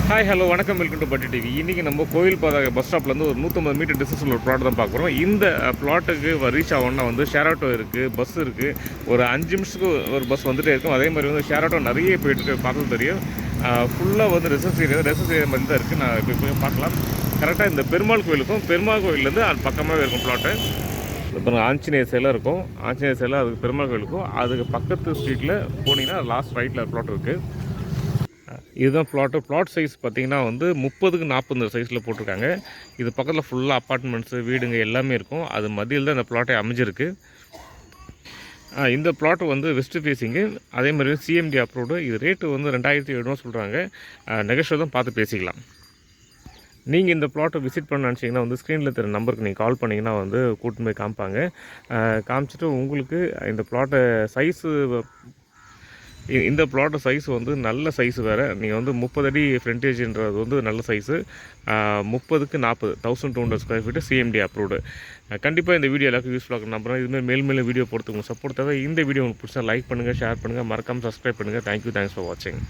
Hi hello வணக்கம், welcome to பட்டி TV. இன்றைக்கி நம்ம கோயில் பஸ் ஸ்டாப்லேருந்து ஒரு 150 மீட்டர் டிஸ்டன்ஸில் ஒரு ப்ளாட் தான் பார்க்குறோம். இந்த ப்ளாட்டுக்கு ரீச் ஆகணும்னா ஷேர் ஆட்டோ இருக்குது, பஸ் இருக்குது. ஒரு 5 நிமிஷத்துக்கு ஒரு பஸ் வந்துகிட்டே இருக்கும். அதே மாதிரி ஷேர் ஆட்டோ நிறைய போயிட்டு பார்த்தது தெரியும். ஃபுல்லாக ரெசிடென்ஸ் ஏரியா மாதிரி தான் இருக்குது. நான் இப்போ போய் பார்க்கலாம். கரெக்டாக இந்த பெருமாள் கோயிலேருந்து அது பக்கமாகவே இருக்கும் ப்ளாட்டு. இப்போ ஆஞ்சநேயர் சிலை இருக்கும். ஆஞ்சநேயர் சிலை அதுக்கு பெருமாள் கோயிலுக்கும் அதுக்கு பக்கத்து ஸ்ட்ரீட்டில் போனீங்கன்னா லாஸ்ட் ரைட்டில் ப்ளாட் இருக்குது. இதுதான் ப்ளாட் சைஸ் பார்த்திங்கன்னா 30க்கு 40 சைஸில் போட்டிருக்காங்க. இது பக்கத்தில் ஃபுல்லாக அப்பார்ட்மெண்ட்ஸு, வீடுங்க எல்லாமே இருக்கும். அது மத்தியில் தான் இந்த ப்ளாட்டை அமைஞ்சிருக்கு. இந்த ப்ளாட்டு வெஸ்ட் ஃபேஸிங்கு, அதே மாதிரி சிஎம்டி அப்ரூவ்டு. இது ரேட்டு 2700 சொல்கிறாங்க. நெகோஷியபிள் தான், பார்த்து பேசிக்கலாம். நீங்கள் இந்த ப்ளாட்டை விசிட் பண்ண நினச்சிங்கன்னா ஸ்க்ரீனில் தெரிய நம்பருக்கு நீங்கள் கால் பண்ணிங்கன்னா கூட்டின்னு போய் காமிப்பாங்க. காமிச்சிட்டு உங்களுக்கு இந்த ப்ளாட்டை சைஸு, இந்த ப்ளாட்டோட சைஸ் நல்ல சைஸு வேறு. நீங்கள் 30 அடி ஃப்ரண்டேஜ்ன்றது நல்ல சைஸு. 30க்கு 40 1200 ஸ்கொயர் ஃபீட்டு, சிஎம்டி அப்ரூவ்டு. கண்டிப்பாக இந்த வீடியோ எல்லாருக்கும் யூஸ்ஃபுல்லாக நம்புகிறேன். இதுமாதிரி மேலும் வீடியோ போகிறதுக்கு உங்களுக்கு சப்போர்ட் தேவை. இந்த வீடியோ உங்களுக்கு பிடிச்சா லைக் பண்ணுங்கள், ஷேர் பண்ணுங்கள், மறக்காமல் சப்ஸ்கிரைப் பண்ணுங்கள். தேங்க்ஸ் ஃபார் வாட்சிங்.